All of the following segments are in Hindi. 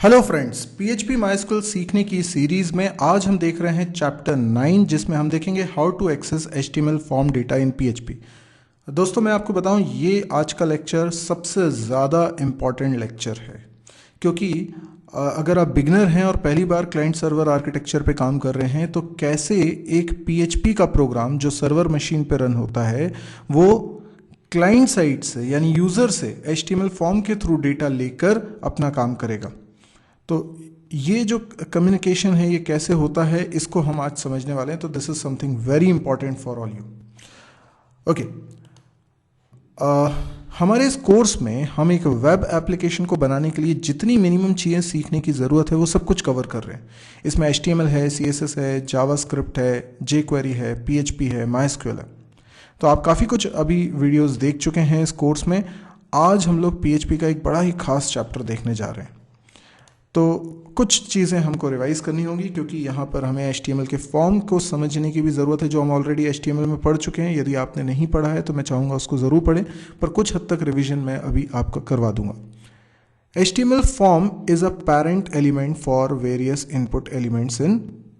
हेलो फ्रेंड्स, PHP MySQL सीखने की सीरीज में आज हम देख रहे हैं चैप्टर 9 जिसमें हम देखेंगे how to access HTML form data in PHP। दोस्तों मैं आपको बताऊं, ये आज का लेक्चर सबसे ज़्यादा इम्पॉर्टेंट लेक्चर है क्योंकि अगर आप बिगनर हैं और पहली बार क्लाइंट सर्वर आर्किटेक्चर पे काम कर रहे हैं तो कैसे एक PHP का प्रोग्राम जो सर्वर मशीन पे रन होता है वो क्लाइंट साइड से यानी यूज़र से HTML फॉर्म के थ्रू डेटा लेकर अपना काम करेगा। तो ये जो कम्युनिकेशन है ये कैसे होता है इसको हम आज समझने वाले हैं। तो this is something very important for all you. Okay, हमारे इस कोर्स में हम एक वेब एप्लीकेशन को बनाने के लिए जितनी मिनिमम चीज़ें सीखने की ज़रूरत है वो सब कुछ कवर कर रहे हैं। इसमें HTML है, CSS है, जावास्क्रिप्ट है, jQuery है, PHP है, MySQL है। तो आप काफ़ी कुछ अभी वीडियोस देख चुके हैं इस कोर्स में। आज हम लोग PHP का एक बड़ा ही खास चैप्टर देखने जा रहे हैं। तो कुछ चीज़ें हमको रिवाइज करनी होंगी क्योंकि यहाँ पर हमें HTML के फॉर्म को समझने की भी ज़रूरत है जो हम ऑलरेडी HTML में पढ़ चुके हैं। यदि आपने नहीं पढ़ा है तो मैं चाहूँगा उसको ज़रूर पढ़ें, पर कुछ हद तक रिवीजन मैं अभी आपका करवा दूंगा। HTML form is a parent element for various input elements in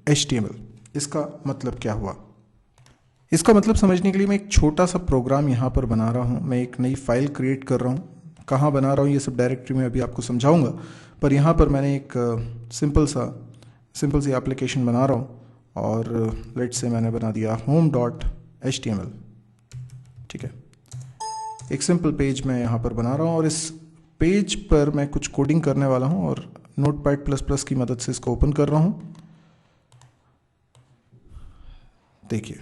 HTML। इसका मतलब क्या हुआ? इसका मतलब समझने के लिए मैं एक छोटा सा प्रोग्राम यहाँ पर बना रहा हूँ। मैं एक नई फाइल क्रिएट कर रहा हूँ। कहाँ बना रहा हूँ ये सब डायरेक्टरी में अभी आपको समझाऊंगा, पर यहाँ पर मैंने एक सिंपल सी एप्लीकेशन बना रहा हूँ और लेट्स से मैंने बना दिया home.html। ठीक है, एक सिंपल पेज मैं यहाँ पर बना रहा हूँ और इस पेज पर मैं कुछ कोडिंग करने वाला हूँ और Notepad++ की मदद से इसको ओपन कर रहा हूँ। देखिए,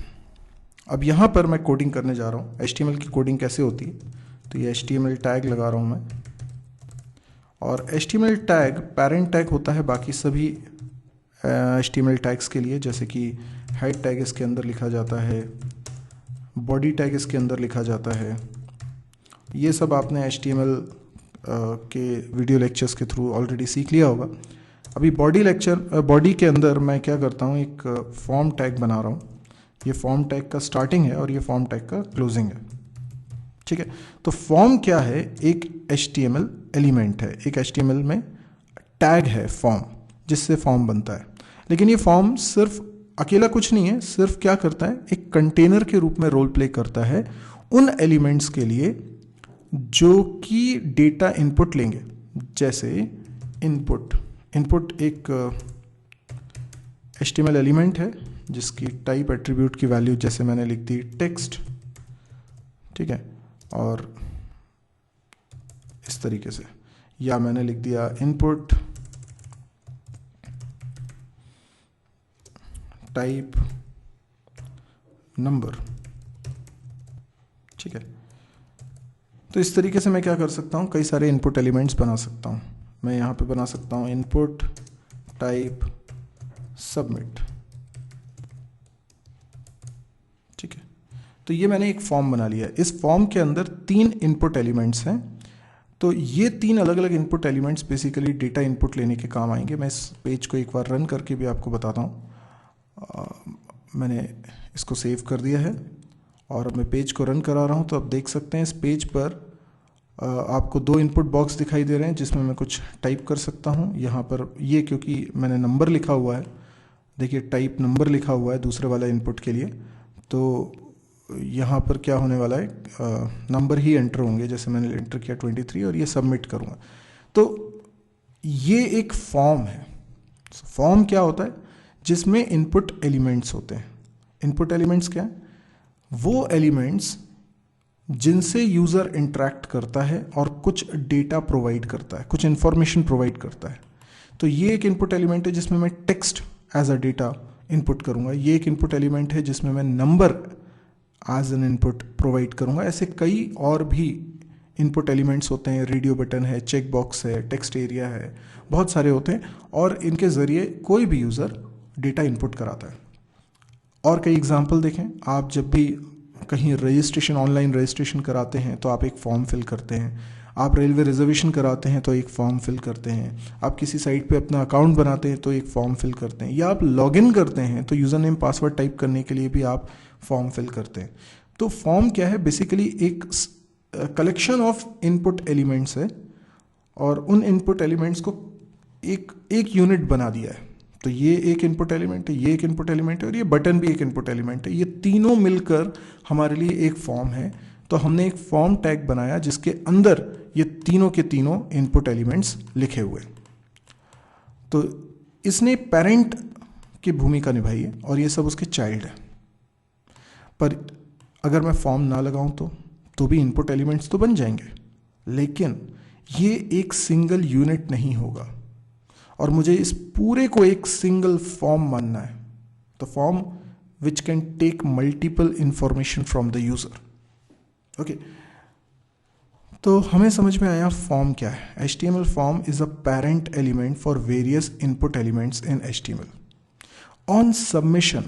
अब यहाँ पर मैं कोडिंग करने जा रहा हूँ। HTML की कोडिंग कैसे होती है, तो ये HTML टैग लगा रहा हूँ मैं, और HTML टैग पेरेंट टैग होता है बाकी सभी HTML टैग्स के लिए, जैसे कि हेड टैग इसके अंदर लिखा जाता है, बॉडी टैग इसके अंदर लिखा जाता है। ये सब आपने HTML के वीडियो लेक्चर्स के थ्रू ऑलरेडी सीख लिया होगा। अभी बॉडी के अंदर मैं क्या करता हूँ, एक फॉर्म टैग बना रहा हूँ। ये फॉर्म टैग का स्टार्टिंग है और ये फॉर्म टैग का क्लोजिंग है। ठीक है, तो फॉर्म क्या है? एक HTML एलिमेंट है, एक HTML में टैग है फॉर्म, जिससे फॉर्म बनता है। लेकिन ये फॉर्म सिर्फ अकेला कुछ नहीं है, सिर्फ क्या करता है, एक कंटेनर के रूप में रोल प्ले करता है उन एलिमेंट्स के लिए जो कि डेटा इनपुट लेंगे। जैसे इनपुट एक HTML एलिमेंट है जिसकी टाइप एट्रीब्यूट की वैल्यू जैसे मैंने लिख दी टेक्स्ट। ठीक है, और इस तरीके से, या मैंने लिख दिया इनपुट टाइप नंबर। ठीक है, तो इस तरीके से मैं क्या कर सकता हूँ, कई सारे इनपुट एलिमेंट्स बना सकता हूँ। मैं यहाँ पे बना सकता हूँ इनपुट टाइप सबमिट। ठीक है, तो ये मैंने एक फॉर्म बना लिया है। इस फॉर्म के अंदर 3 इनपुट एलिमेंट्स हैं। तो ये 3 अलग अलग input elements basically data input लेने के काम आएंगे। मैं इस पेज को एक बार रन करके भी आपको बताता हूँ। मैंने इसको सेव कर दिया है और अब मैं पेज को रन करा रहा हूँ। तो आप देख सकते हैं इस पेज पर आपको 2 इनपुट बॉक्स दिखाई दे रहे हैं जिसमें मैं कुछ टाइप कर सकता हूँ। यहाँ पर ये क्योंकि मैंने नंबर लिखा हुआ है, देखिए टाइप नंबर लिखा हुआ है दूसरे वाला इनपुट के लिए, तो यहाँ पर क्या होने वाला है, नंबर ही एंटर होंगे। जैसे मैंने एंटर किया 23 और ये सबमिट करूँगा। तो ये एक फॉर्म है। फॉर्म क्या होता है? जिसमें इनपुट एलिमेंट्स होते हैं। इनपुट एलिमेंट्स क्या है? वो एलिमेंट्स जिनसे यूज़र इंटरेक्ट करता है और कुछ डेटा प्रोवाइड करता है, कुछ इंफॉर्मेशन प्रोवाइड करता है। तो ये एक इनपुट एलिमेंट है जिसमें मैं text as a data input करूँगा। ये एक इनपुट एलिमेंट है जिसमें मैं number as an input provide करूँगा। ऐसे कई और भी इनपुट एलिमेंट्स होते हैं। रेडियो बटन है, चेक बॉक्स है, टेक्स्ट एरिया है, बहुत सारे होते हैं और इनके ज़रिए कोई भी यूज़र डेटा इनपुट कराता है। और कई एग्जांपल देखें, आप जब भी कहीं रजिस्ट्रेशन, ऑनलाइन रजिस्ट्रेशन कराते हैं तो आप एक फॉर्म फिल करते हैं। आप रेलवे रिजर्वेशन कराते हैं तो एक फॉर्म फिल करते हैं। आप किसी साइट पे अपना अकाउंट बनाते हैं तो एक फॉर्म फिल करते हैं, या आप लॉगिन करते हैं तो यूज़र नेम पासवर्ड टाइप करने के लिए भी आप फॉर्म फिल करते हैं। तो फॉर्म क्या है? बेसिकली एक कलेक्शन ऑफ इनपुट एलिमेंट्स है और उन इनपुट एलिमेंट्स को एक एक यूनिट बना दिया है। तो ये एक इनपुट एलिमेंट है, ये एक इनपुट एलिमेंट है और ये बटन भी एक इनपुट एलिमेंट है। ये तीनों मिलकर हमारे लिए एक फॉर्म है। तो हमने एक फॉर्म टैग बनाया जिसके अंदर ये तीनों के तीनों इनपुट एलिमेंट्स लिखे हुए। तो इसने पेरेंट की भूमिका निभाई है और ये सब उसके चाइल्ड है। पर अगर मैं फॉर्म ना लगाऊं तो भी इनपुट एलिमेंट्स तो बन जाएंगे, लेकिन ये एक सिंगल यूनिट नहीं होगा और मुझे इस पूरे को एक सिंगल फॉर्म मानना है। तो form which can take multiple information from the user. Okay, तो हमें समझ में आया फॉर्म क्या है। HTML form is a parent element for various input elements in HTML. On submission,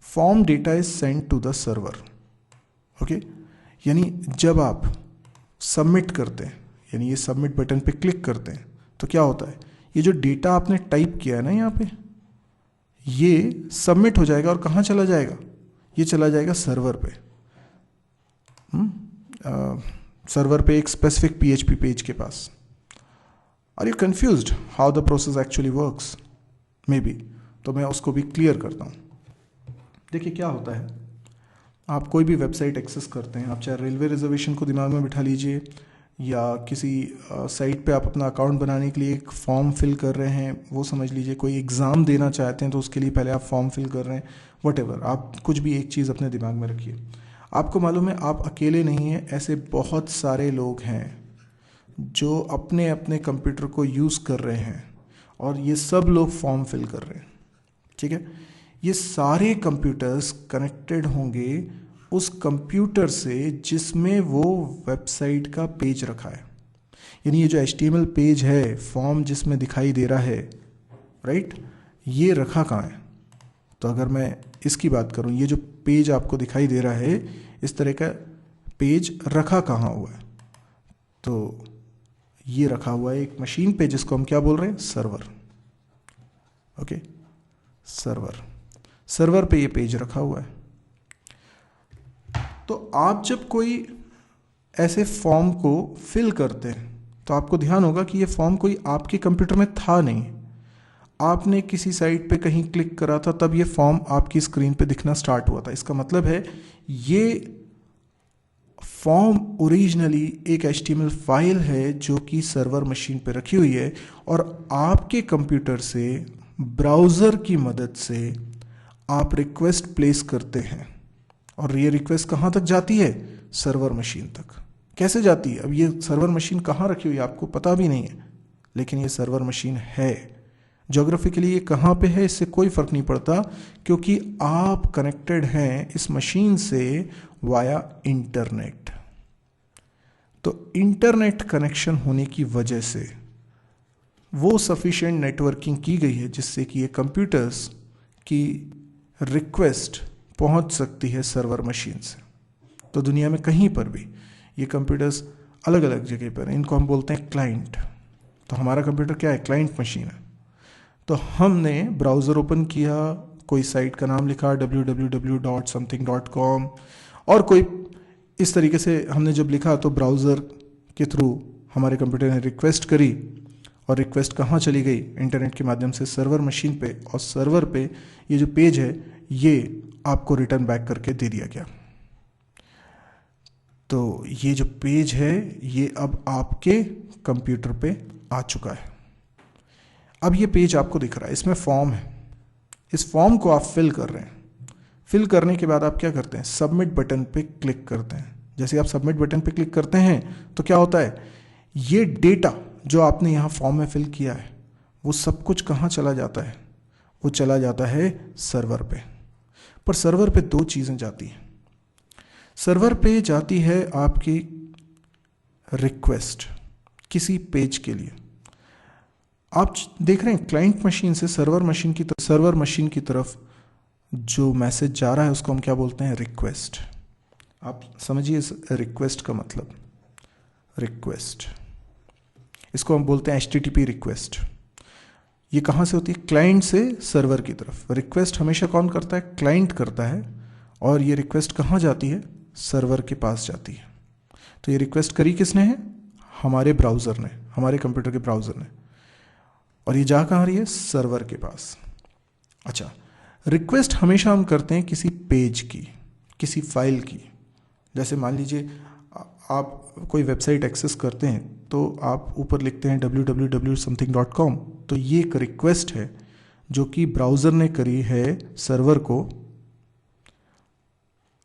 form data is sent to the server. Okay, यानी जब आप सबमिट करते हैं, यानी ये सबमिट बटन पे क्लिक करते हैं, तो क्या होता है, ये जो डेटा आपने टाइप किया है ना यहाँ पे, ये सबमिट हो जाएगा और कहाँ चला जाएगा, ये चला जाएगा सर्वर पे। सर्वर पे एक स्पेसिफिक PHP पेज के पास। Are you confused how the process actually works? Maybe, तो मैं उसको भी क्लियर करता हूँ। देखिए क्या होता है, आप कोई भी वेबसाइट एक्सेस करते हैं, आप चाहे रेलवे रिजर्वेशन को दिमाग में बिठा लीजिए या किसी साइट पे आप अपना अकाउंट बनाने के लिए एक फॉर्म फिल कर रहे हैं, वो समझ लीजिए कोई एग्ज़ाम देना चाहते हैं तो उसके लिए पहले आप फॉर्म फिल कर रहे हैं, वटेवर, आप कुछ भी एक चीज़ अपने दिमाग में रखिए। आपको मालूम है आप अकेले नहीं हैं, ऐसे बहुत सारे लोग हैं जो अपने अपने कंप्यूटर को यूज़ कर रहे हैं और ये सब लोग फॉर्म फिल कर रहे हैं। ठीक है, ये सारे कंप्यूटर्स कनेक्टेड होंगे उस कंप्यूटर से जिसमें वो वेबसाइट का पेज रखा है। यानी ये जो HTML पेज है, फॉर्म जिसमें दिखाई दे रहा है, राइट, ये रखा कहाँ है? तो अगर मैं इसकी बात करूँ, ये जो पेज आपको दिखाई दे रहा है, इस तरह का पेज रखा कहाँ हुआ है? तो ये रखा हुआ है एक मशीन पे जिसको हम क्या बोल रहे हैं, सर्वर। ओके, सर्वर पे ये पेज रखा हुआ है। तो आप जब कोई ऐसे फॉर्म को फिल करते हैं तो आपको ध्यान होगा कि ये फॉर्म कोई आपके कंप्यूटर में था नहीं, आपने किसी साइट पे कहीं क्लिक करा था तब ये फॉर्म आपकी स्क्रीन पे दिखना स्टार्ट हुआ था। इसका मतलब है ये फॉर्म ओरिजिनली एक HTML फाइल है जो कि सर्वर मशीन पे रखी हुई है और आपके कंप्यूटर से ब्राउज़र की मदद से आप रिक्वेस्ट प्लेस करते हैं और ये रिक्वेस्ट कहाँ तक जाती है, सर्वर मशीन तक। कैसे जाती है? अब ये सर्वर मशीन कहाँ रखी हुई है आपको पता भी नहीं है, लेकिन ये सर्वर मशीन है। ज्योग्राफिकली ये कहाँ पे है इससे कोई फ़र्क नहीं पड़ता, क्योंकि आप कनेक्टेड हैं इस मशीन से वाया इंटरनेट। तो इंटरनेट कनेक्शन होने की वजह से वो सफिशिएंट नेटवर्किंग की गई है जिससे कि ये कंप्यूटर्स की रिक्वेस्ट पहुंच सकती है सर्वर मशीन से। तो दुनिया में कहीं पर भी ये कंप्यूटर्स अलग अलग जगह पर, इनको हम बोलते हैं क्लाइंट। तो हमारा कंप्यूटर क्या है, क्लाइंट मशीन है। तो हमने ब्राउज़र ओपन किया, कोई साइट का नाम लिखा www.something.com और कोई इस तरीके से हमने जब लिखा तो ब्राउज़र के थ्रू हमारे कंप्यूटर ने रिक्वेस्ट करी और रिक्वेस्ट कहाँ चली गई, इंटरनेट के माध्यम से सर्वर मशीन पे, और सर्वर पे ये जो पेज है ये आपको रिटर्न बैक करके दे दिया गया। तो ये जो पेज है ये अब आपके कंप्यूटर पे आ चुका है। अब ये पेज आपको दिख रहा है, इसमें फॉर्म है, इस फॉर्म को आप फिल कर रहे हैं। फिल करने के बाद आप क्या करते हैं, सबमिट बटन पे क्लिक करते हैं। जैसे आप सबमिट बटन पे क्लिक करते हैं तो क्या होता है, ये डेटा जो आपने यहाँ फॉर्म में फिल किया है वो सब कुछ कहाँ चला जाता है, वो चला जाता है सर्वर पे। पर सर्वर पे दो चीज़ें जाती हैं। सर्वर पे जाती है आपकी रिक्वेस्ट किसी पेज के लिए। आप देख रहे हैं क्लाइंट मशीन से सर्वर मशीन की तरफ जो मैसेज जा रहा है उसको हम क्या बोलते हैं, रिक्वेस्ट। आप समझिए इस रिक्वेस्ट का मतलब, रिक्वेस्ट इसको हम बोलते हैं HTTP रिक्वेस्ट। ये कहाँ से होती है, क्लाइंट से सर्वर की तरफ। रिक्वेस्ट हमेशा कौन करता है, क्लाइंट करता है, और ये रिक्वेस्ट कहाँ जाती है, सर्वर के पास जाती है। तो ये रिक्वेस्ट करी किसने है, हमारे ब्राउज़र ने, हमारे कंप्यूटर के ब्राउज़र ने। और ये जा कहाँ रही है? सर्वर के पास। अच्छा, रिक्वेस्ट हमेशा हम करते हैं किसी पेज की, किसी फाइल की। जैसे मान लीजिए आप कोई वेबसाइट एक्सेस करते हैं तो आप ऊपर लिखते हैं www.something.com, तो ये एक रिक्वेस्ट है जो कि ब्राउज़र ने करी है सर्वर को,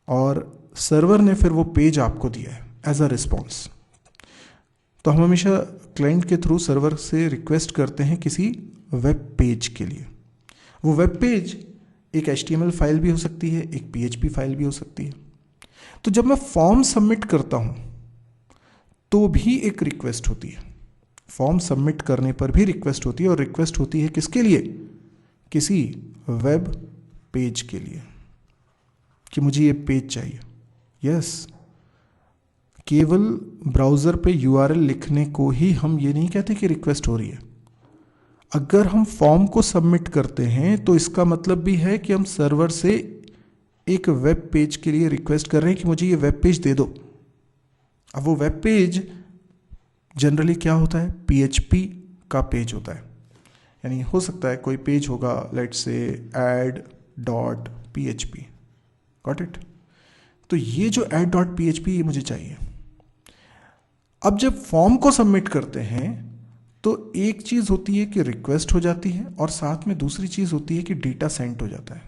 और सर्वर ने फिर वो पेज आपको दिया है एज अ रिस्पॉन्स। तो हम हमेशा क्लाइंट के थ्रू सर्वर से रिक्वेस्ट करते हैं किसी वेब पेज के लिए। वो वेब पेज एक HTML फाइल भी हो सकती है, एक PHP फाइल भी हो सकती है। तो जब मैं फॉर्म सबमिट करता हूँ तो भी एक रिक्वेस्ट होती है, फॉर्म सबमिट करने पर भी रिक्वेस्ट होती है, और रिक्वेस्ट होती है किसके लिए? किसी वेब पेज के लिए, कि मुझे ये पेज चाहिए। यस, केवल ब्राउज़र पे URL लिखने को ही हम ये नहीं कहते कि रिक्वेस्ट हो रही है। अगर हम फॉर्म को सबमिट करते हैं तो इसका मतलब भी है कि हम सर्वर से एक वेब पेज के लिए रिक्वेस्ट कर रहे हैं कि मुझे ये वेब पेज दे दो। अब वो वेब पेज जनरली क्या होता है? PHP का पेज होता है। यानी हो सकता है कोई पेज होगा, let's say add.php, got it? तो ये जो add.php ये मुझे चाहिए। अब जब फॉर्म को सबमिट करते हैं तो एक चीज़ होती है कि रिक्वेस्ट हो जाती है, और साथ में दूसरी चीज़ होती है कि डेटा सेंड हो जाता है।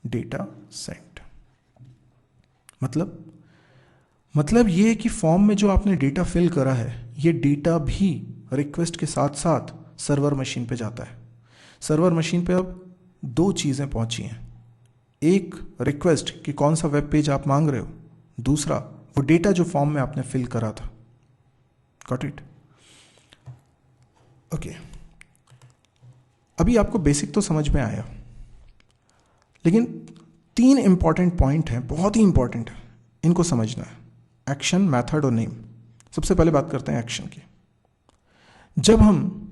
डेटा सेंड मतलब ये है कि फॉर्म में जो आपने डेटा फिल करा है, ये डेटा भी रिक्वेस्ट के साथ साथ सर्वर मशीन पे जाता है। सर्वर मशीन पे अब दो चीज़ें पहुंची हैं, एक रिक्वेस्ट कि कौन सा वेब पेज आप मांग रहे हो, दूसरा वो डेटा जो फॉर्म में आपने फिल करा था। Got it? ओके, अभी आपको बेसिक तो समझ में आया, लेकिन 3 इंपॉर्टेंट पॉइंट हैं, बहुत ही इंपॉर्टेंट है, इनको समझना है। एक्शन, मेथड और नेम। सबसे पहले बात करते हैं एक्शन की। जब हम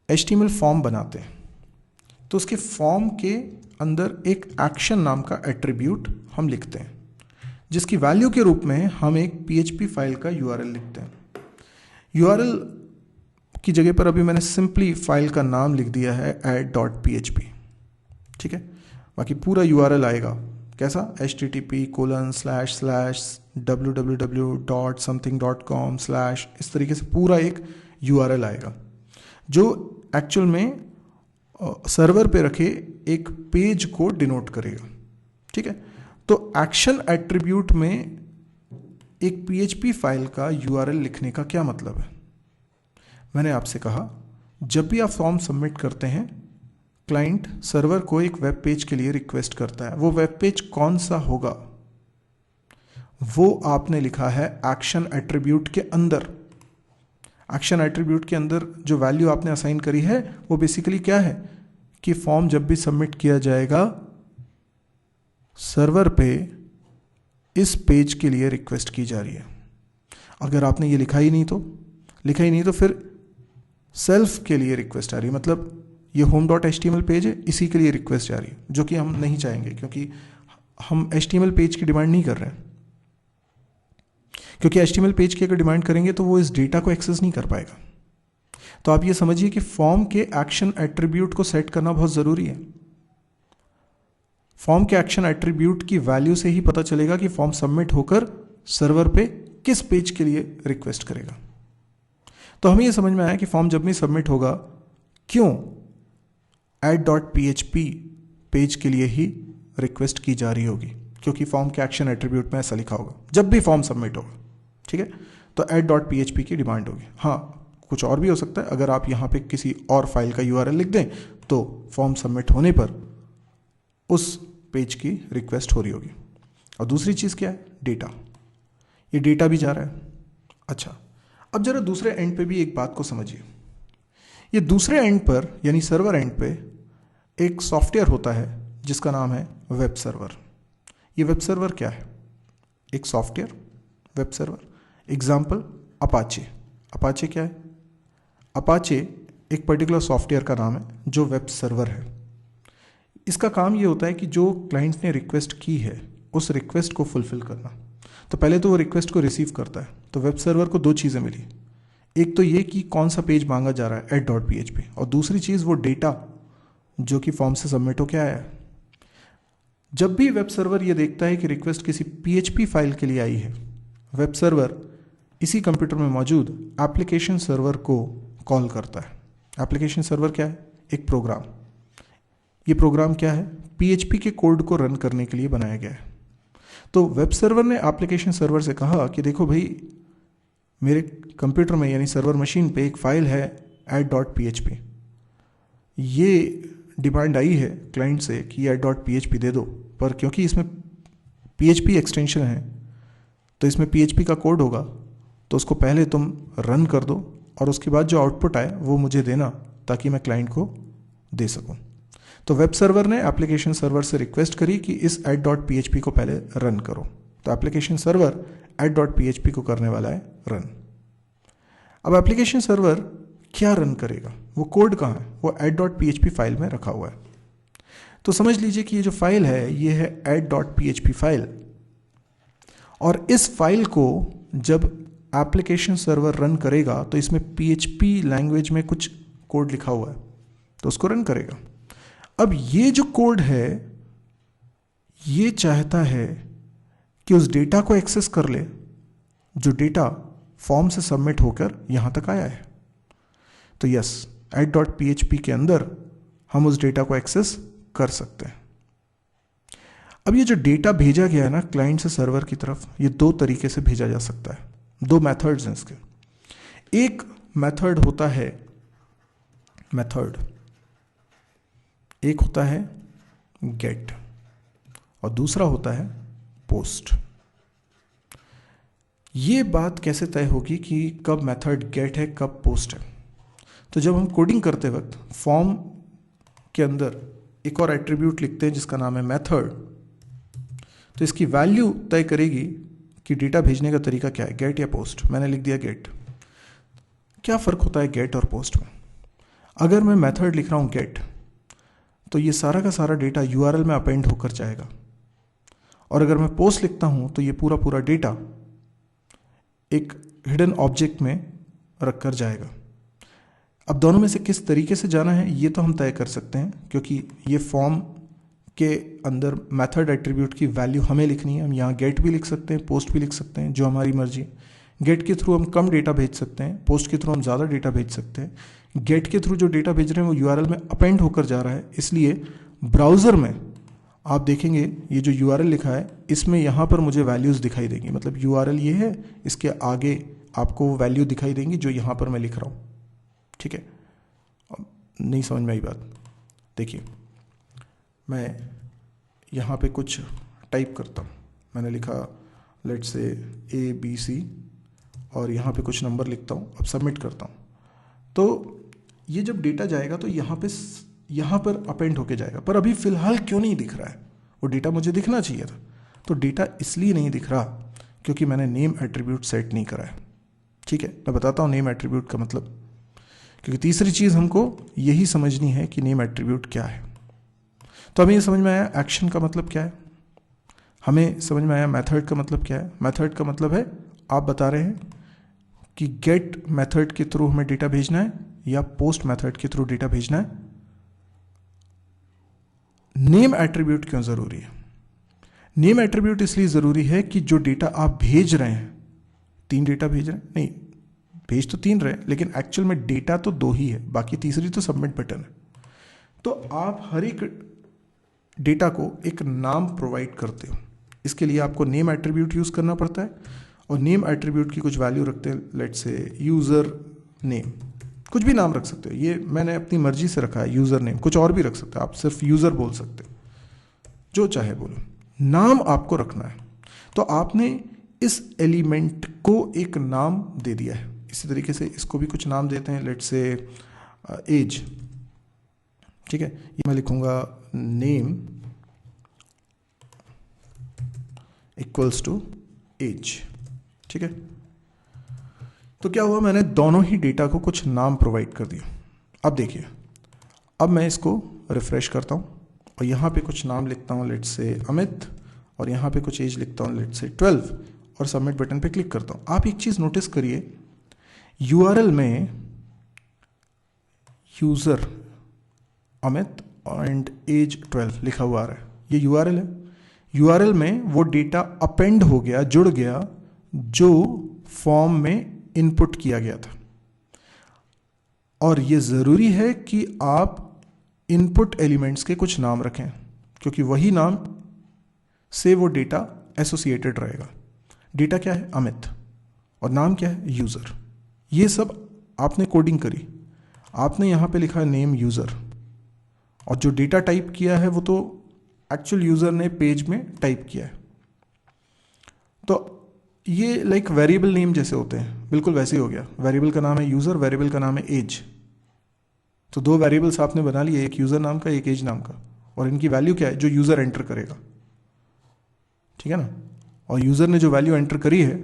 HTML फॉर्म बनाते हैं तो उसके फॉर्म के अंदर एक एक्शन नाम का एट्रीब्यूट हम लिखते हैं, जिसकी वैल्यू के रूप में हम एक PHP फाइल का URL लिखते हैं। URL की जगह पर अभी मैंने सिंपली फाइल का नाम लिख दिया है add.php, ठीक है? बाकी पूरा URL आएगा कैसा? http://www.something.com/ इस तरीके से पूरा एक URL आएगा, जो एक्चुअल में सर्वर पे रखे एक पेज को डिनोट करेगा, ठीक है? तो एक्शन एट्रीब्यूट में एक PHP फाइल का URL लिखने का क्या मतलब है? मैंने आपसे कहा, जब भी आप फॉर्म सबमिट करते हैं, क्लाइंट सर्वर को एक वेब पेज के लिए रिक्वेस्ट करता है। वो वेब पेज कौन सा होगा, वो आपने लिखा है एक्शन एट्रीब्यूट के अंदर। एक्शन एट्रीब्यूट के अंदर जो वैल्यू आपने असाइन करी है वो बेसिकली क्या है कि फॉर्म जब भी सबमिट किया जाएगा, सर्वर पे इस पेज के लिए रिक्वेस्ट की जा रही है। अगर आपने ये लिखा ही नहीं तो फिर सेल्फ के लिए रिक्वेस्ट आ रही है, मतलब ये home.html पेज है, इसी के लिए रिक्वेस्ट जा रही है, जो कि हम नहीं चाहेंगे, क्योंकि हम HTML पेज की डिमांड नहीं कर रहे हैं। क्योंकि HTML पेज की अगर डिमांड करेंगे तो वो इस डेटा को एक्सेस नहीं कर पाएगा। तो आप ये समझिए कि फॉर्म के एक्शन एट्रीब्यूट को सेट करना बहुत ज़रूरी है। फॉर्म के एक्शन एट्रीब्यूट की वैल्यू से ही पता चलेगा कि फॉर्म सबमिट होकर सर्वर पे किस पेज के लिए रिक्वेस्ट करेगा। तो हमें यह समझ में आया कि फॉर्म जब भी सबमिट होगा, क्यों add.php पेज के लिए ही रिक्वेस्ट की जा रही होगी, क्योंकि फॉर्म के एक्शन एट्रीब्यूट में ऐसा लिखा होगा जब भी फॉर्म सबमिट होगा, ठीक है? तो add.php की डिमांड होगी। हाँ, कुछ और भी हो सकता है, अगर आप यहाँ पे किसी और फाइल का URL लिख दें तो फॉर्म सबमिट होने पर उस पेज की रिक्वेस्ट हो रही होगी। और दूसरी चीज़ क्या है? डेटा। ये डेटा भी जा रहा है। अच्छा, अब जरा दूसरे एंड पे भी एक बात को समझिए। ये दूसरे एंड पर यानी सर्वर एंड पे एक सॉफ्टवेयर होता है जिसका नाम है वेब सर्वर। ये वेब सर्वर क्या है? एक software web server. Example Apache. Apache क्या है? अपाचे एक पर्टिकुलर सॉफ्टवेयर का नाम है जो वेब सर्वर है। इसका काम ये होता है कि जो क्लाइंट ने रिक्वेस्ट की है उस रिक्वेस्ट को फुलफिल करना। तो पहले तो वो रिक्वेस्ट को रिसीव करता है। तो वेब सर्वर को दो चीज़ें मिली, एक तो ये कि कौन सा पेज मांगा जा रहा है add.php, और दूसरी चीज़ वो डेटा जो कि फॉर्म से सबमिट हो के आया है। जब भी वेब सर्वर ये देखता है कि रिक्वेस्ट किसी PHP फाइल के लिए आई है, वेब सर्वर इसी कंप्यूटर में मौजूद एप्लीकेशन सर्वर को कॉल करता है। एप्लीकेशन सर्वर क्या है? एक प्रोग्राम। ये प्रोग्राम क्या है? PHP के कोड को रन करने के लिए बनाया गया है। तो वेब सर्वर ने एप्लीकेशन सर्वर से कहा कि देखो भाई, मेरे कंप्यूटर में यानी सर्वर मशीन पे एक फाइल है add.php, ये डिमांड आई है क्लाइंट से कि add.php दे दो, पर क्योंकि इसमें PHP एक्सटेंशन है तो इसमें PHP का कोड होगा, तो उसको पहले तुम रन कर दो और उसके बाद जो आउटपुट आए वो मुझे देना ताकि मैं क्लाइंट को दे सकूं। तो वेब सर्वर ने एप्लीकेशन सर्वर से रिक्वेस्ट करी कि इस add.php को पहले रन करो। तो एप्लीकेशन सर्वर add.php को करने वाला है रन। अब एप्लीकेशन सर्वर क्या रन करेगा? वो कोड कहाँ है? वो add.php फाइल में रखा हुआ है। तो समझ लीजिए कि ये जो फाइल है ये है add.php फाइल, और इस फाइल को जब एप्लीकेशन सर्वर रन करेगा तो इसमें PHP लैंग्वेज में कुछ कोड लिखा हुआ है, तो उसको रन करेगा। अब ये जो कोड है ये चाहता है कि उस डेटा को एक्सेस कर ले जो डेटा फॉर्म से सबमिट होकर यहां तक आया है। तो यस, add.php के अंदर हम उस डेटा को एक्सेस कर सकते हैं। अब ये जो डेटा भेजा गया है ना क्लाइंट से सर्वर की तरफ, ये दो तरीके से भेजा जा सकता है। दो मेथड्स हैं इसके। एक मेथड होता है एक होता है गेट और दूसरा होता है पोस्ट। ये बात कैसे तय होगी कि कब मेथड गेट है कब पोस्ट है? तो जब हम कोडिंग करते वक्त फॉर्म के अंदर एक और एट्रीब्यूट लिखते हैं जिसका नाम है मेथड, तो इसकी वैल्यू तय करेगी कि डेटा भेजने का तरीका क्या है, गेट या पोस्ट। मैंने लिख दिया गेट। क्या फ़र्क होता है गेट और पोस्ट में? अगर मैं मेथड लिख रहा हूँ गेट, तो ये सारा का सारा डेटा URL में अपेंड होकर जाएगा, और अगर मैं पोस्ट लिखता हूँ तो ये पूरा पूरा डेटा एक हिडन ऑब्जेक्ट में रख कर जाएगा। अब दोनों में से किस तरीके से जाना है ये तो हम तय कर सकते हैं, क्योंकि ये फॉर्म के अंदर मेथड एट्रीब्यूट की वैल्यू हमें लिखनी है। हम यहाँ गेट भी लिख सकते हैं, पोस्ट भी लिख सकते हैं, जो हमारी मर्जी। गेट के थ्रू हम कम डेटा भेज सकते हैं, पोस्ट के थ्रू हम ज़्यादा डेटा भेज सकते हैं। गेट के थ्रू जो डेटा भेज रहे हैं वो URL में अपेंड होकर जा रहा है, इसलिए ब्राउज़र में आप देखेंगे ये जो URL लिखा है इसमें यहाँ पर मुझे वैल्यूज़ दिखाई देंगी। मतलब URL ये है, इसके आगे आपको वो वैल्यू दिखाई देंगी जो यहाँ पर मैं लिख रहा हूँ। ठीक है, नहीं समझ में आई बात? देखिए, मैं यहाँ पे कुछ टाइप करता हूँ। मैंने लिखा लेट्स से ABC और यहाँ पे कुछ नंबर लिखता हूँ। अब सबमिट करता हूँ तो ये जब डेटा जाएगा तो यहाँ पर अपेंड होके जाएगा, पर अभी फ़िलहाल क्यों नहीं दिख रहा है? वो डेटा मुझे दिखना चाहिए था। तो डेटा इसलिए नहीं दिख रहा क्योंकि मैंने नेम एट्रीब्यूट सेट नहीं करा है। ठीक है, मैं बताता हूँ नेम एट्रीब्यूट का मतलब, क्योंकि तीसरी चीज़ हमको यही समझनी है कि नेम एट्रीब्यूट क्या है। तो हमें ये समझ में आया एक्शन का मतलब क्या है, हमें समझ में आया मेथड का मतलब क्या है। मेथड का मतलब है आप बता रहे हैं कि गेट मेथड के थ्रू हमें डेटा भेजना है या पोस्ट मेथड के थ्रू डेटा भेजना है। नेम एट्रीब्यूट क्यों ज़रूरी है? नेम एट्रीब्यूट इसलिए ज़रूरी है कि जो डेटा आप भेज रहे हैं, 3 डेटा भेज रहे हैं, नहीं भेज तो 3 रहे हैं लेकिन एक्चुअल में डेटा तो 2 ही है, बाकी तीसरी तो सबमिट बटन है। तो आप हर एक डेटा को एक नाम प्रोवाइड करते हो, इसके लिए आपको नेम एट्रीब्यूट यूज़ करना पड़ता है। और नेम एट्रीब्यूट की कुछ वैल्यू रखते हैं, लेट्स से यूज़र नेम, कुछ भी नाम रख सकते हो। ये मैंने अपनी मर्जी से रखा है यूज़र नेम, कुछ और भी रख सकते हो, आप सिर्फ यूज़र बोल सकते हो, जो चाहे बोलो, नाम आपको रखना है। तो आपने इस एलिमेंट को एक नाम दे दिया है। इसी तरीके से इसको भी कुछ नाम देते हैं, लेट्स से एज। ठीक है, ये मैं लिखूंगा नेम इक्वल्स टू एज। ठीक है, तो क्या हुआ, मैंने दोनों ही डेटा को कुछ नाम प्रोवाइड कर दिया। अब देखिए, अब मैं इसको रिफ्रेश करता हूँ और यहाँ पे कुछ नाम लिखता हूँ, लेट्स से अमित, और यहाँ पे कुछ एज लिखता हूँ, लेट्स से 12, और सबमिट बटन पे क्लिक करता हूँ। आप एक चीज़ नोटिस करिए, यूआरएल में यूजर अमित एंड एज 12 लिखा हुआ आ रहा है, ये यूआरएल है। यूआरएल में वो डेटा अपेंड हो गया, जुड़ गया, जो फॉर्म में इनपुट किया गया था। और ये ज़रूरी है कि आप इनपुट एलिमेंट्स के कुछ नाम रखें, क्योंकि वही नाम से वो डेटा एसोसिएटेड रहेगा। डेटा क्या है? अमित, और नाम क्या है? यूज़र। ये सब आपने कोडिंग करी, आपने यहाँ पे लिखा नेम यूज़र, और जो डेटा टाइप किया है वो तो एक्चुअल यूज़र ने पेज में टाइप किया है। तो ये लाइक वेरिएबल नेम जैसे होते हैं, बिल्कुल वैसे ही हो गया। वेरिएबल का नाम है यूज़र, वेरिएबल का नाम है एज। तो दो वेरिएबल्स आपने बना लिए, एक यूज़र नाम का, एक एज नाम का, और इनकी वैल्यू क्या है? जो यूज़र एंटर करेगा, ठीक है ना। और यूज़र ने जो वैल्यू एंटर करी है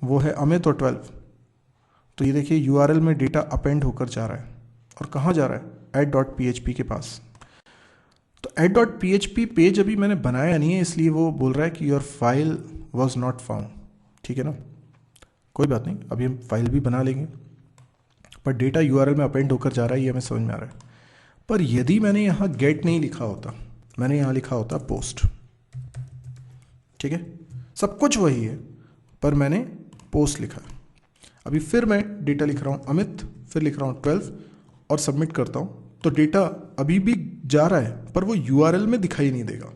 वो है अमित और 12। तो ये देखिए यूआरएल में डेटा अपेंड होकर जा रहा है, और कहाँ जा रहा है? add.php के पास। तो add.php पेज अभी मैंने बनाया नहीं है, इसलिए वो बोल रहा है कि your file was not found, ठीक है ना। कोई बात नहीं, अभी हम फाइल भी बना लेंगे, पर डेटा यूआरएल में अपेंड होकर जा रहा है, ये हमें समझ में आ रहा है। पर यदि मैंने यहाँ गेट नहीं लिखा होता, मैंने यहाँ लिखा होता पोस्ट, ठीक है, सब कुछ वही है, पर मैंने पोस्ट लिखा है। अभी फिर मैं डेटा लिख रहा हूँ अमित, फिर लिख रहा हूँ 12 और सबमिट करता हूँ, तो डेटा अभी भी जा रहा है, पर वो यूआरएल में दिखाई नहीं देगा।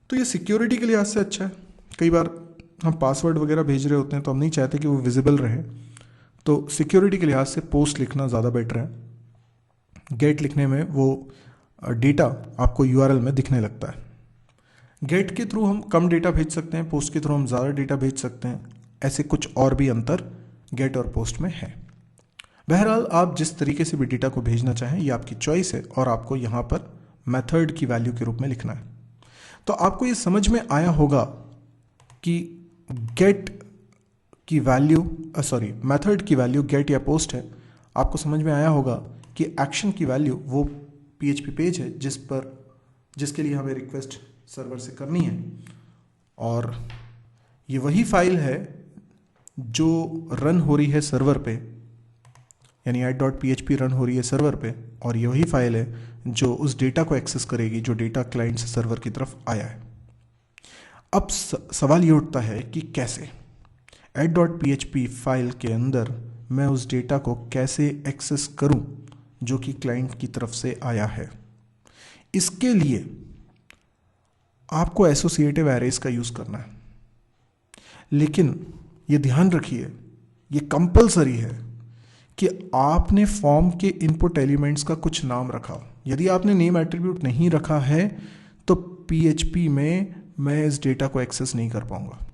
तो ये सिक्योरिटी के लिहाज से अच्छा है। कई बार हम पासवर्ड वगैरह भेज रहे होते हैं तो हम नहीं चाहते कि वो विजिबल रहे, तो सिक्योरिटी के लिहाज से पोस्ट लिखना ज़्यादा बेटर है। गेट लिखने में वो डेटा आपको यूआरएल में दिखने लगता है। गेट के थ्रू हम कम डेटा भेज सकते हैं, पोस्ट के थ्रू हम ज़्यादा डेटा भेज सकते हैं। ऐसे कुछ और भी अंतर गेट और पोस्ट में है। बहरहाल आप जिस तरीके से भी डेटा को भेजना चाहें ये आपकी चॉइस है, और आपको यहाँ पर मेथड की वैल्यू के रूप में लिखना है। तो आपको ये समझ में आया होगा कि गेट की वैल्यू मेथड की वैल्यू गेट या पोस्ट है। आपको समझ में आया होगा कि एक्शन की वैल्यू वो PHP पेज है जिसके लिए हमें रिक्वेस्ट सर्वर से करनी है, और ये वही फाइल है जो रन हो रही है सर्वर पे, यानी add.php रन हो रही है सर्वर पे, और ये वही फाइल है जो उस डेटा को एक्सेस करेगी जो डेटा क्लाइंट से सर्वर की तरफ आया है। अब सवाल ये उठता है कि कैसे add.php फाइल के अंदर मैं उस डेटा को कैसे एक्सेस करूं जो कि क्लाइंट की तरफ से आया है। इसके लिए आपको एसोसिएटिव एरेज का यूज़ करना है, लेकिन ये ध्यान रखिए, ये कंपलसरी है कि आपने फॉर्म के इनपुट एलिमेंट्स का कुछ नाम रखा। यदि आपने नेम एट्रीब्यूट नहीं रखा है तो PHP में मैं इस डेटा को एक्सेस नहीं कर पाऊंगा।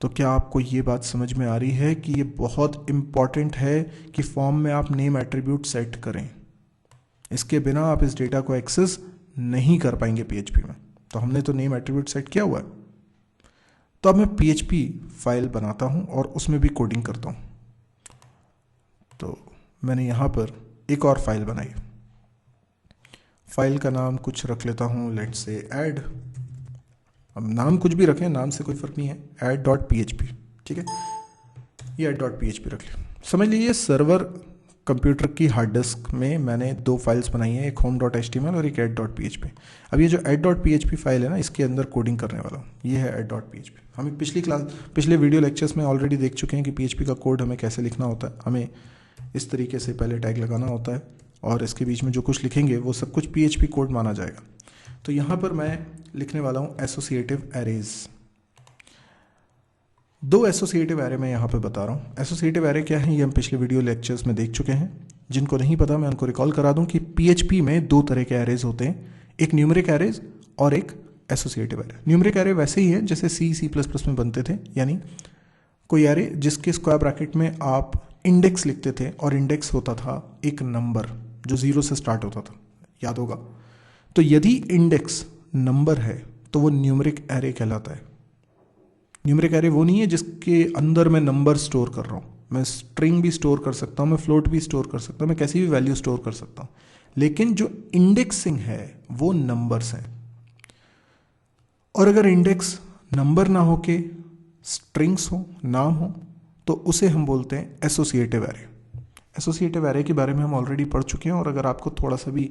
तो क्या आपको ये बात समझ में आ रही है कि ये बहुत इंपॉर्टेंट है कि फॉर्म में आप नेम एट्रीब्यूट सेट करें। इसके बिना आप इस डेटा को एक्सेस नहीं कर पाएंगे PHP में। तो हमने तो नेम एट्रीब्यूट सेट किया हुआ है। तो अब मैं PHP फाइल बनाता हूँ और उसमें भी कोडिंग करता हूँ। तो मैंने यहाँ पर एक और फाइल बनाई। फाइल का नाम कुछ रख लेता हूँ, लेट्स से ऐड। अब नाम कुछ भी रखें, नाम से कोई फ़र्क नहीं है, add.php, ठीक है। ये add.php रख लिया। समझ लीजिए सर्वर कंप्यूटर की हार्ड डिस्क में मैंने दो फाइल्स बनाई हैं, एक home.html और एक add.php। अब ये जो add.php फाइल है ना, इसके अंदर कोडिंग करने वाला हूँ। ये है add.php। हम पिछले वीडियो लेक्चर्स में ऑलरेडी देख चुके हैं कि PHP का कोड हमें कैसे लिखना होता है। हमें इस तरीके से पहले टैग लगाना होता है और इसके बीच में जो कुछ लिखेंगे वो सब कुछ PHP कोड माना जाएगा। तो यहाँ पर मैं लिखने वाला हूँ एसोसिएटिव एरेज। दो एसोसिएटिव एरे मैं यहाँ पे बता रहा हूँ। एसोसिएटिव एरे क्या है ये हम पिछले वीडियो लेक्चर्स में देख चुके हैं। जिनको नहीं पता मैं उनको रिकॉल करा दूँ कि PHP में दो तरह के एरेज होते हैं, एक न्यूमेरिक एरेज और एक एसोसिएटिव एरे। न्यूमेरिक एरे वैसे ही है जैसे C++ में बनते थे, यानी कोई एरे जिसके स्क्वायर ब्रैकेट में आप इंडेक्स लिखते थे और इंडेक्स होता था एक नंबर जो 0 से स्टार्ट होता था, याद होगा। तो यदि इंडेक्स नंबर है तो वो न्यूमेरिक एरे कहलाता है। न्यूमेरिक एरे वो नहीं है जिसके अंदर मैं नंबर स्टोर कर रहा हूँ। मैं स्ट्रिंग भी स्टोर कर सकता हूँ, मैं फ्लोट भी स्टोर कर सकता हूँ, मैं कैसी भी वैल्यू स्टोर कर सकता हूँ, लेकिन जो इंडेक्सिंग है वो नंबर्स हैं। और अगर इंडेक्स नंबर ना हो के स्ट्रिंग्स हो, नाम हो, तो उसे हम बोलते हैं एसोसिएटिव एरे। एसोसिएटिव एरे के बारे में हम ऑलरेडी पढ़ चुके हैं, और अगर आपको थोड़ा सा भी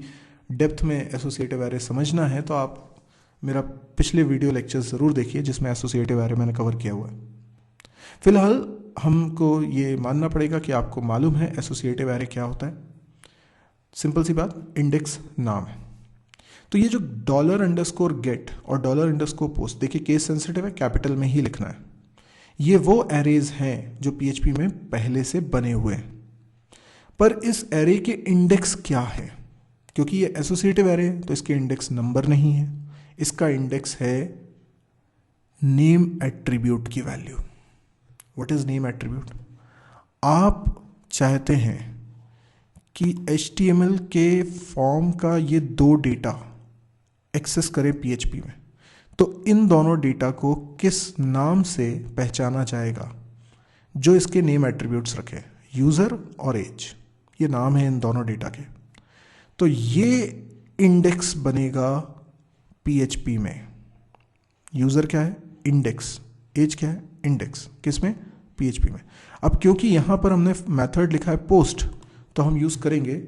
डेप्थ में एसोसिएटिव एरे समझना है तो आप मेरा पिछले वीडियो लेक्चर ज़रूर देखिए जिसमें एसोसिएटिव एरे मैंने कवर किया हुआ है। फिलहाल हमको ये मानना पड़ेगा कि आपको मालूम है एसोसिएटिव एरे क्या होता है। सिंपल सी बात, इंडेक्स नाम है। तो ये जो $_get और $_post, देखिए केस सेंसिटिव है, कैपिटल में ही लिखना है। ये वो एरेज हैं जो PHP में पहले से बने हुए हैं, पर इस एरे के इंडेक्स क्या है? क्योंकि ये एसोसिएटिव एरे है तो इसके इंडेक्स नंबर नहीं है, इसका इंडेक्स है नेम एट्रीब्यूट की value. What is name attribute? आप चाहते हैं कि HTML के फॉर्म का ये दो डेटा एक्सेस करे PHP में, तो इन दोनों डेटा को किस नाम से पहचाना जाएगा? जो इसके नेम एट्रीब्यूट्स रखे, यूज़र और एज, ये नाम है इन दोनों डेटा के। तो ये इंडेक्स बनेगा PHP में। यूज़र क्या है? इंडेक्स। एज क्या है? इंडेक्स। किस में? PHP में। अब क्योंकि यहाँ पर हमने मेथड लिखा है पोस्ट, तो हम यूज़ करेंगे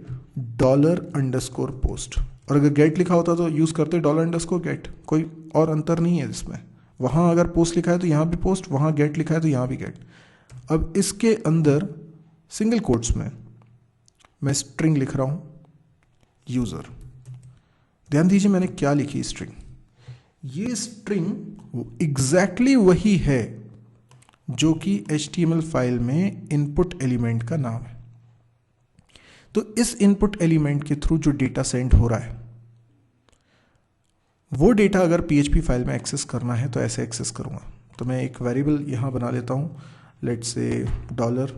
$_post, और अगर गेट लिखा होता तो यूज़ करते $_get। कोई और अंतर नहीं है इसमें। वहाँ अगर पोस्ट लिखा है तो यहाँ भी पोस्ट, वहाँ गेट लिखा है तो यहाँ भी गेट। अब इसके अंदर सिंगल कोट्स में मैं स्ट्रिंग लिख रहा हूँ यूज़र। ध्यान दीजिए मैंने क्या लिखी स्ट्रिंग। ये स्ट्रिंग एग्जैक्टली वही है जो कि HTML फाइल में इनपुट एलिमेंट का नाम है। तो इस इनपुट एलिमेंट के थ्रू जो डेटा सेंड हो रहा है, वो डेटा अगर PHP फाइल में एक्सेस करना है तो ऐसे एक्सेस करूँगा। तो मैं एक वेरिएबल यहाँ बना लेता हूँ, लेट्स से $,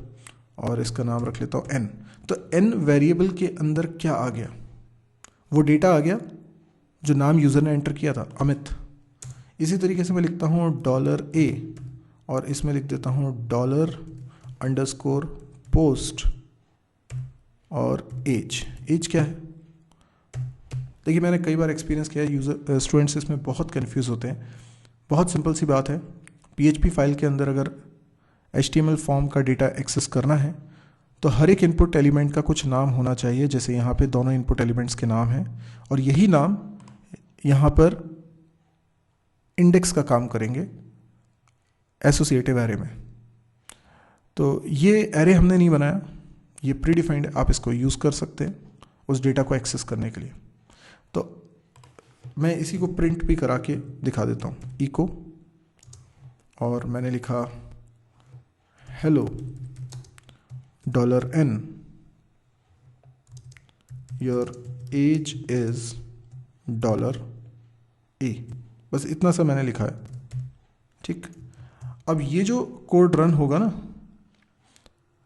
और इसका नाम रख लेता हूँ n। तो n वेरिएबल के अंदर क्या आ गया? वो डेटा आ गया जो नाम यूज़र ने एंटर किया था, अमित। इसी तरीके से मैं लिखता हूँ $A और इसमें लिख देता हूँ $_post और एज। एज क्या है? देखिए मैंने कई बार एक्सपीरियंस किया है, यूज़र स्टूडेंट्स इसमें बहुत कंफ्यूज होते हैं। बहुत सिंपल सी बात है, PHP फाइल के अंदर अगर HTML फॉर्म का डेटा एक्सेस करना है तो हर एक इनपुट एलिमेंट का कुछ नाम होना चाहिए। जैसे यहाँ पे दोनों इनपुट एलिमेंट्स के नाम हैं, और यही नाम यहाँ पर इंडेक्स का काम करेंगे एसोसिएटिव एरे में। तो ये एरे हमने नहीं बनाया, ये प्री डिफाइंड, आप इसको यूज़ कर सकते हैं उस डेटा को एक्सेस करने के लिए। तो मैं इसी को प्रिंट भी करा के दिखा देता हूँ, इको, और मैंने लिखा hello $n, your age is $A। बस इतना सा मैंने लिखा है, ठीक। अब ये जो कोड रन होगा ना,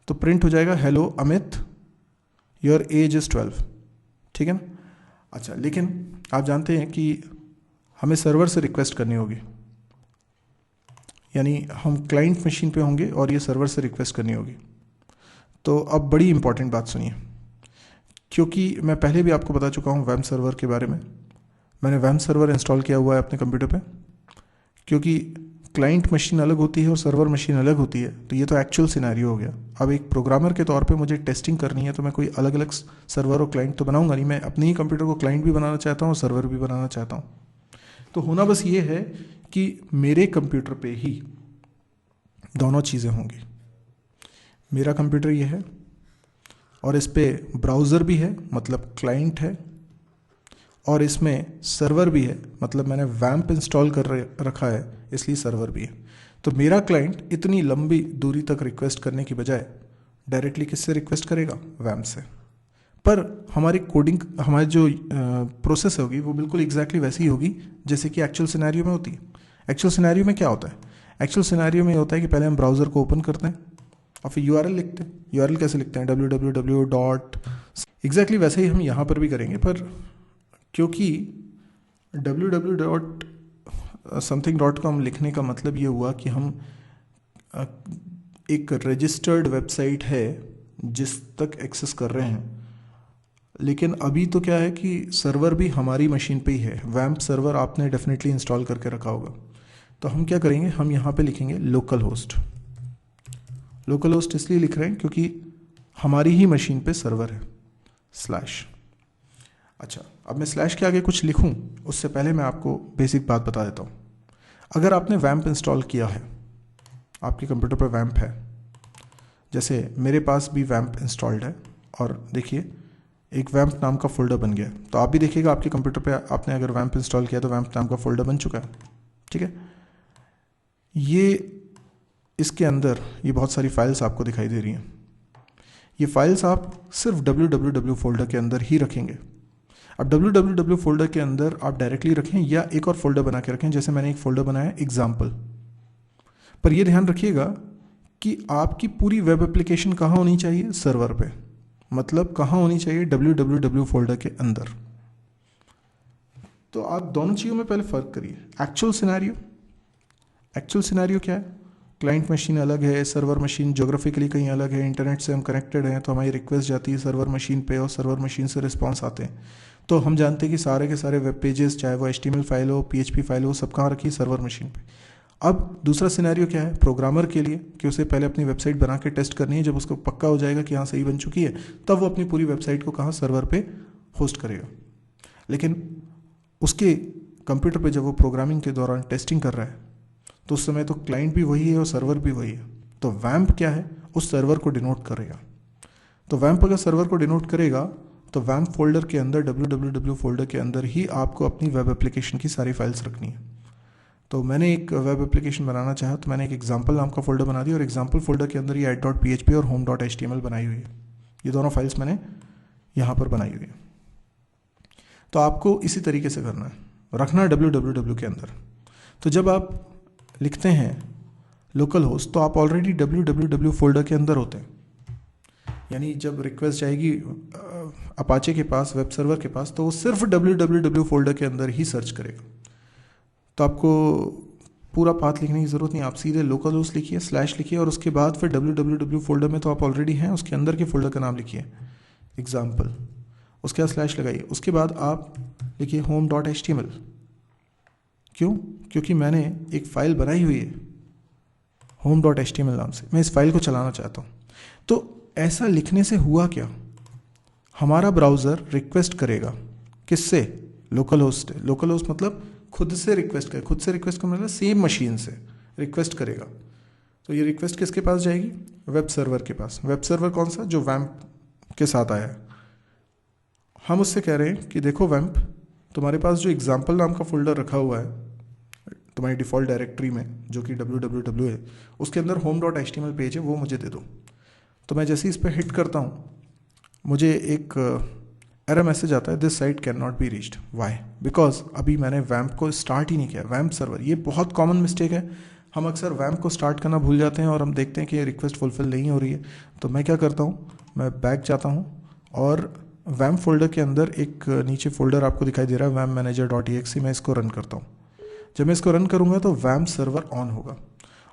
तो प्रिंट हो जाएगा hello Amit, your age is 12, ठीक है ना। अच्छा, लेकिन आप जानते हैं कि हमें सर्वर से रिक्वेस्ट करनी होगी, यानी हम क्लाइंट मशीन पे होंगे और ये सर्वर से रिक्वेस्ट करनी होगी। तो अब बड़ी इंपॉर्टेंट बात सुनिए, क्योंकि मैं पहले भी आपको बता चुका हूँ वैम सर्वर के बारे में। मैंने वैम सर्वर इंस्टॉल किया हुआ है अपने कंप्यूटर पे, क्योंकि क्लाइंट मशीन अलग होती है और सर्वर मशीन अलग होती है। तो ये तो एक्चुअल सिनेरियो हो गया। अब एक प्रोग्रामर के तौर पे मुझे टेस्टिंग करनी है, तो मैं कोई अलग अलग सर्वर और क्लाइंट तो बनाऊंगा नहीं। मैं अपने ही कंप्यूटर को क्लाइंट भी बनाना चाहता हूँ और सर्वर भी बनाना चाहता हूँ। तो होना बस ये है कि मेरे कंप्यूटर पे ही दोनों चीज़ें होंगी। मेरा कंप्यूटर ये है और इस पे ब्राउज़र भी है, मतलब क्लाइंट है, और इसमें सर्वर भी है, मतलब मैंने वैम्प इंस्टॉल कर रखा है इसलिए सर्वर भी है। तो मेरा क्लाइंट इतनी लंबी दूरी तक रिक्वेस्ट करने की बजाय डायरेक्टली किससे रिक्वेस्ट करेगा? वैम्प से। पर हमारी कोडिंग, हमारी जो प्रोसेस होगी वो बिल्कुल एग्जैक्टली वैसी ही होगी जैसे कि एक्चुअल सिनेरियो में होती है। एक्चुअल सिनेरियो में क्या होता है? एक्चुअल सिनेरियो में होता है कि पहले हम ब्राउज़र को ओपन करते हैं और फिर URL लिखते हैं। URL कैसे लिखते हैं? www. एग्जैक्टली वैसे ही हम यहाँ पर भी करेंगे, पर क्योंकि www.something.com लिखने का मतलब ये हुआ कि हम एक रजिस्टर्ड वेबसाइट है जिस तक एक्सेस कर रहे हैं। लेकिन अभी तो क्या है कि सर्वर भी हमारी मशीन पे ही है। वैम्प सर्वर आपने डेफिनेटली इंस्टॉल करके रखा होगा। तो हम क्या करेंगे, हम यहाँ पे लिखेंगे लोकल होस्ट। लोकल होस्ट इसलिए लिख रहे हैं क्योंकि हमारी ही मशीन पे सर्वर है स्लैश। अच्छा, अब मैं स्लैश के आगे कुछ लिखूं उससे पहले मैं आपको बेसिक बात बता देता हूं। अगर आपने वैम्प इंस्टॉल किया है, आपके कंप्यूटर पर वैम्प है, जैसे मेरे पास भी वैम्प इंस्टॉल्ड है और देखिए एक वैम्प नाम का फोल्डर बन गया, तो आप भी देखिएगा आपके कंप्यूटर पे आपने अगर वैम्प इंस्टॉल किया तो वैम्प नाम का फोल्डर बन चुका है। ठीक है, ये इसके अंदर ये बहुत सारी फाइल्स आपको दिखाई दे रही हैं। ये फाइल्स आप सिर्फ www फोल्डर के अंदर ही रखेंगे। अब www फोल्डर के अंदर आप डायरेक्टली रखें या एक और फोल्डर बना के रखें, जैसे मैंने एक फोल्डर बनाया एग्जाम्पल। पर यह ध्यान रखिएगा कि आपकी पूरी वेब एप्लीकेशन कहाँ होनी चाहिए, सर्वर पे, मतलब कहाँ होनी चाहिए, www फोल्डर के अंदर। तो आप दोनों चीज़ों में पहले फ़र्क करिए। एक्चुअल सिनेरियो क्या है, क्लाइंट मशीन अलग है, सर्वर मशीन ज्योग्राफिकली कहीं अलग है, इंटरनेट से हम कनेक्टेड हैं, तो हमारी रिक्वेस्ट जाती है सर्वर मशीन पे और सर्वर मशीन से रिस्पॉन्स आते हैं। तो हम जानते हैं कि सारे के सारे वेब पेजेस, चाहे वो HTML फाइल हो, PHP फाइल हो, सब कहाँ रखी है, सर्वर मशीन पे। अब दूसरा सिनेरियो क्या है प्रोग्रामर के लिए, कि उसे पहले अपनी वेबसाइट बना के टेस्ट करनी है। जब उसको पक्का हो जाएगा कि हाँ सही बन चुकी है, तब वो अपनी पूरी वेबसाइट को कहाँ, सर्वर पे होस्ट करेगा। लेकिन उसके कंप्यूटर पे जब वो प्रोग्रामिंग के दौरान टेस्टिंग कर रहा है, तो उस समय तो क्लाइंट भी वही है और सर्वर भी वही है। तो वैम्प क्या है, उस सर्वर को डिनोट करेगा। तो वैम्प अगर सर्वर को डिनोट करेगा तो वैम्प फोल्डर के अंदर, www फोल्डर के अंदर ही आपको अपनी वेब एप्लीकेशन की सारी फाइल्स रखनी है। तो मैंने एक वेब एप्लीकेशन बनाना चाहा तो मैंने एक एग्जाम्पल नाम का फोल्डर बना दिया और एग्जाम्पल फोल्डर के अंदर ये add.php और home.html बनाई हुई है। ये दोनों फाइल्स मैंने यहाँ पर बनाई हुई है। तो आपको इसी तरीके से करना है, रखना है www के अंदर। तो जब आप लिखते हैं लोकल होस्ट, तो आप ऑलरेडी www फोल्डर के अंदर होते हैं। यानी जब रिक्वेस्ट जाएगी अपाचे के पास, वेब सर्वर के पास, तो वो सिर्फ www फोल्डर के अंदर ही सर्च करेगा। तो आपको पूरा पाथ लिखने की ज़रूरत नहीं, आप सीधे लोकल होस्ट लिखिए, स्लैश लिखिए और उसके बाद फिर www फोल्डर में तो आप ऑलरेडी हैं, उसके अंदर के फोल्डर का नाम लिखिए एग्जाम्पल, उसके बाद स्लैश लगाइए, उसके बाद आप लिखिए home.html। क्यों? क्योंकि मैंने एक फ़ाइल बनाई हुई है home.html नाम से, मैं इस फाइल को चलाना चाहता हूँ। तो ऐसा लिखने से हुआ क्या, हमारा ब्राउज़र रिक्वेस्ट करेगा किससे, लोकल होस्ट। लोकल होस्ट मतलब खुद से रिक्वेस्ट करे, खुद से रिक्वेस्ट का मतलब सेम मशीन से रिक्वेस्ट करेगा। तो ये रिक्वेस्ट किसके पास जाएगी, वेब सर्वर के पास। वेब सर्वर कौन सा, जो वैम्प के साथ आया है। हम उससे कह रहे हैं कि देखो वैम्प, तुम्हारे पास जो एग्जाम्पल नाम का फोल्डर रखा हुआ है तुम्हारी डिफ़ॉल्ट डायरेक्टरी में, जो कि www है, उसके अंदर home.html पेज है, वो मुझे दे दो। तो मैं जैसे ही इस पर हिट करता हूँ, मुझे एक एरर मैसेज आता है, this site can not be reached. Why? Because अभी मैंने वैम्प को स्टार्ट ही नहीं किया। वैम्प सर्वर, ये बहुत कॉमन मिस्टेक है। हम अक्सर वैम्प को स्टार्ट करना भूल जाते हैं और हम देखते हैं कि ये रिक्वेस्ट फुलफिल नहीं हो रही है। तो मैं क्या करता हूँ, मैं बैक जाता हूँ और वैम्प फोल्डर के अंदर एक नीचे फोल्डर आपको दिखाई दे रहा है wampmanager.exe, मैं इसको रन करता हूँ। जब मैं इसको रन करूँगा तो वैम्प सर्वर ऑन होगा,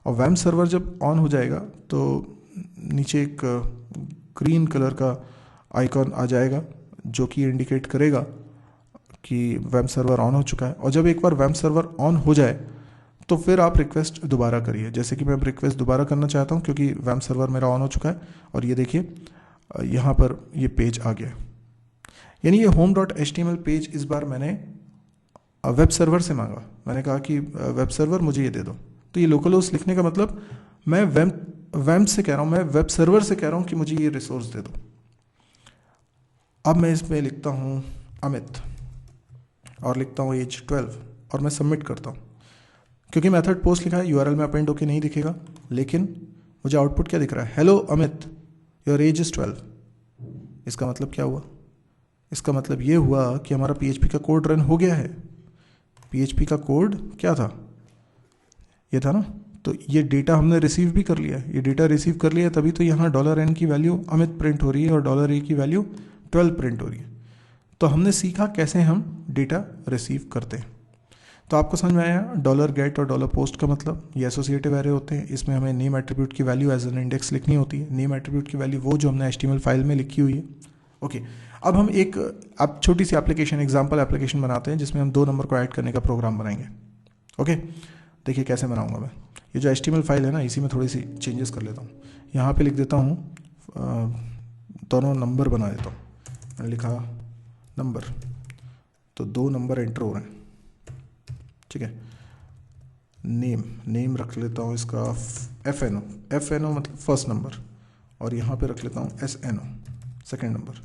और वैम्प सर्वर जब ऑन हो जाएगा तो नीचे एक ग्रीन कलर का आइकॉन आ जाएगा जो कि इंडिकेट करेगा कि वैम्प सर्वर ऑन हो चुका है। और जब एक बार वैम्प सर्वर ऑन हो जाए तो फिर आप रिक्वेस्ट दोबारा करिए। जैसे कि मैं अब रिक्वेस्ट दोबारा करना चाहता हूँ क्योंकि वैम्प सर्वर मेरा ऑन हो चुका है, और ये देखिए यहाँ पर ये पेज आ गया। यानी ये home.html पेज इस बार मैंने वेब सर्वर से मांगा। मैंने कहा कि वेब सर्वर मुझे ये दे दो। तो ये लोकल होस्ट लिखने का मतलब मैं वैम्प से कह रहा हूँ, मैं वेब सर्वर से कह रहा हूँ कि मुझे ये रिसोर्स दे दो। अब मैं इसमें लिखता हूँ अमित और लिखता हूँ एज 12 और मैं सबमिट करता हूँ। क्योंकि मेथड पोस्ट लिखा है, URL में अपेंड होके नहीं दिखेगा, लेकिन मुझे आउटपुट क्या दिख रहा है, hello Amit your age is 12। इसका मतलब क्या हुआ, इसका मतलब ये हुआ कि हमारा PHP का कोड रन हो गया है। PHP का कोड क्या था, ये था ना। तो ये डेटा हमने रिसीव भी कर लिया, ये डेटा रिसीव कर लिया, तभी तो यहाँ $n की वैल्यू अमित प्रिंट हो रही है और $a की वैल्यू 12 प्रिंट हो रही है। तो हमने सीखा कैसे हम डेटा रिसीव करते हैं। तो आपको समझ में आया $get और $post का मतलब, ये एसोसिएटिव एरे होते हैं। इसमें हमें नेम एट्रीब्यूट की वैल्यू एज एन इंडेक्स लिखनी होती है। नेम एट्रीब्यूट की वैल्यू वो जो हमने HTML फाइल में लिखी हुई है। ओके, अब हम एक छोटी सी एप्लीकेशन, एग्जाम्पल एप्लीकेशन बनाते हैं जिसमें हम 2 नंबर को ऐड करने का प्रोग्राम बनाएंगे। ओके, देखिए कैसे बनाऊंगा मैं। ये जो HTML फाइल है ना, इसी में थोड़ी सी चेंजेस कर लेता हूँ। यहाँ पे लिख देता हूँ, दोनों नंबर बना देता हूँ। मैंने लिखा नंबर, तो 2 नंबर एंटर हो रहे हैं, ठीक है। नेम रख लेता हूँ इसका FNO मतलब फर्स्ट नंबर, और यहाँ पे रख लेता हूँ SNO सेकेंड नंबर।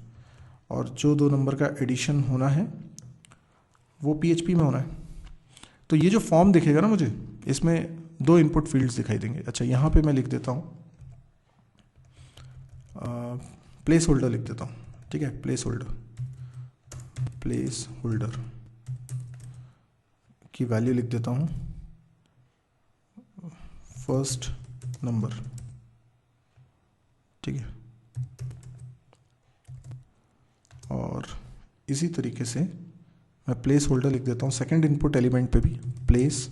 और जो 2 नंबर का एडिशन होना है वो PHP में होना है। तो ये जो फॉर्म दिखेगा ना मुझे, इसमें 2 इनपुट फील्ड्स दिखाई देंगे। अच्छा, यहाँ पे मैं लिख देता हूँ प्लेस होल्डर लिख देता हूँ, ठीक है। प्लेस होल्डर की वैल्यू लिख देता हूँ फर्स्ट नंबर, ठीक है। और इसी तरीके से मैं प्लेस होल्डर लिख देता हूँ सेकंड इनपुट एलिमेंट पे भी प्लेस